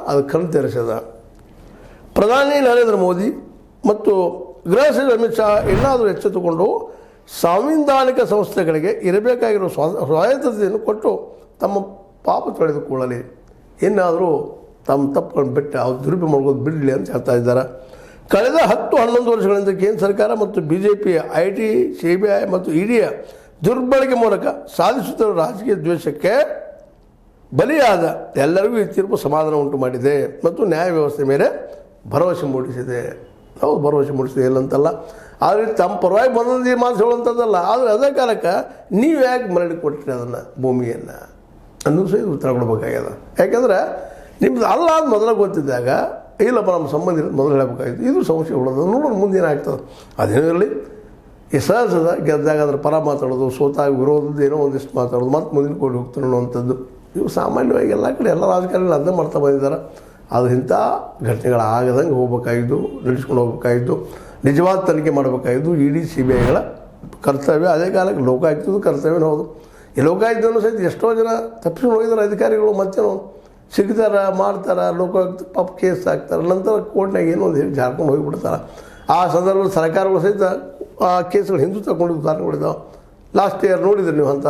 ಅದು ಕಣ್ಣು ತೆರೆಸದ. ಪ್ರಧಾನಿ ನರೇಂದ್ರ ಮೋದಿ ಮತ್ತು ಗೃಹ ಸಚಿವ ಅಮಿತ್ ಶಾ ಏನಾದರೂ ಎಚ್ಚೆತ್ತುಕೊಂಡು ಸಾಂವಿಧಾನಿಕ ಸಂಸ್ಥೆಗಳಿಗೆ ಇರಬೇಕಾಗಿರುವ ಸ್ವಾಯತ್ತತೆಯನ್ನು ಕೊಟ್ಟು ತಮ್ಮ ಪಾಪ ತೊಳೆದುಕೊಳ್ಳಲಿ, ಏನಾದರೂ ತಮ್ಮ ತಪ್ಪುಗಳನ್ನು ಬಿಟ್ಟು ಅವ್ರು ದುರುಪಯೋಗ ಮಾಡ್ಬೋದು ಬಿಡಲಿ ಅಂತ ಹೇಳ್ತಾ ಇದ್ದಾರೆ. ಕಳೆದ 10-11 ವರ್ಷಗಳಿಂದ ಕೇಂದ್ರ ಸರ್ಕಾರ ಮತ್ತು BJP IT, CBI ಮತ್ತು EDಯ ದುರ್ಬಳಕೆ ಮೂಲಕ ಸಾಧಿಸುತ್ತಿರುವ ರಾಜಕೀಯ ದ್ವೇಷಕ್ಕೆ ಬಲಿಯಾದ ಎಲ್ಲರಿಗೂ ಈ ತೀರ್ಪು ಸಮಾಧಾನ ಉಂಟು ಮಾಡಿದೆ ಮತ್ತು ನ್ಯಾಯ ವ್ಯವಸ್ಥೆ ಮೇಲೆ ಭರವಸೆ ಮೂಡಿಸಿದೆ. ಹೌದು, ಭರವಸೆ ಮೂಡಿಸಿದೆ ಇಲ್ಲಂತಲ್ಲ, ಆದರೆ ತಮ್ಮ ಪರವಾಗಿ ಬಂದದ್ದು ಮಾತು ಹೇಳುವಂಥದ್ದಲ್ಲ. ಆದರೆ ಅದೇ ಕಾಲಕ್ಕೆ ನೀವು ಯಾಕೆ ಮರಳಿ ಕೊಟ್ಟಿರಿ ಅದನ್ನು, ಭೂಮಿಯನ್ನು ಅನ್ನೋದು ಸಹ ಉತ್ತರ ಕೊಡಬೇಕಾಗ್ಯದ. ಯಾಕೆಂದರೆ ನಿಮ್ದು ಅಲ್ಲ ಅದು ಮೊದಲ ಗೊತ್ತಿದ್ದಾಗ ಇಲ್ಲಪ್ಪ ನಮ್ಮ ಸಂಬಂಧ ಮೊದಲು ಹೇಳಬೇಕಾಗಿತ್ತು. ಇದು ಸಮಸ್ಯೆ ಉಳ್ಳೋದು, ನೋಡೋಣ ಮುಂದೇನು ಆಗ್ತದೆ. ಅದೇನೂ ಇರಲಿ, ಈ ಸಹಜದ ಗೆದ್ದಾಗ ಅದ್ರ ಪರ ಮಾತಾಡೋದು, ಸೋತಾಗ ವಿರೋಧದ್ದು ಏನೋ ಒಂದಿಷ್ಟು ಮಾತಾಡೋದು, ಮತ್ತು ಮುಂದಿನ ಕೊಡಿ ಹೋಗ್ತಾರೆ ಅನ್ನುವಂಥದ್ದು ಇವು ಸಾಮಾನ್ಯವಾಗಿ ಎಲ್ಲ ಕಡೆ ಎಲ್ಲ ರಾಜಕಾರಣಿಗಳು ಅದನ್ನೇ ಮಾಡ್ತಾ ಬಂದಿದ್ದಾರೆ. ಆದರೆ ಇಂಥ ಘಟನೆಗಳಾಗದಂಗೆ ಹೋಗ್ಬೇಕಾಗಿದ್ದು, ನಡೆಸ್ಕೊಂಡು ಹೋಗ್ಬೇಕಾಗಿದ್ದು, ನಿಜವಾದ ತನಿಖೆ ಮಾಡಬೇಕಾಗಿದ್ದು ED CBIಗಳ ಕರ್ತವ್ಯ. ಅದೇ ಕಾಲಕ್ಕೆ ಲೋಕಾಯುಕ್ತದ ಕರ್ತವ್ಯನೂ ಹೌದು. ಈ ಲೋಕಾಯುಕ್ತನೂ ಸಹಿತ ಎಷ್ಟೋ ಜನ ತಪ್ಪಿಸ್ಕೊಂಡು ಹೋಗಿದ್ದಾರೆ ಅಧಿಕಾರಿಗಳು, ಮತ್ತೇನೋ ಸಿಗ್ತಾರೆ ಮಾಡ್ತಾರೆ, ಲೋಕಾಯುಕ್ತ ಪಾಪ ಕೇಸ್ ಹಾಕ್ತಾರೆ, ನಂತರ ಕೋರ್ಟ್ನಾಗ ಏನೋ ಒಂದು ಹೇಳಿ ಜಾರ್ಕೊಂಡು ಹೋಗಿಬಿಡ್ತಾರೆ. ಆ ಸಂದರ್ಭದಲ್ಲಿ ಸರ್ಕಾರಗಳು ಸಹಿತ ಆ ಕೇಸ್ಗಳು ಹಿಂದೂ ತಗೊಂಡು ಉದಾಹರಣೆಗಳಿದ್ದಾವೆ. ಲಾಸ್ಟ್ ಇಯರ್ ನೋಡಿದ್ರಿ ನೀವು ಅಂತ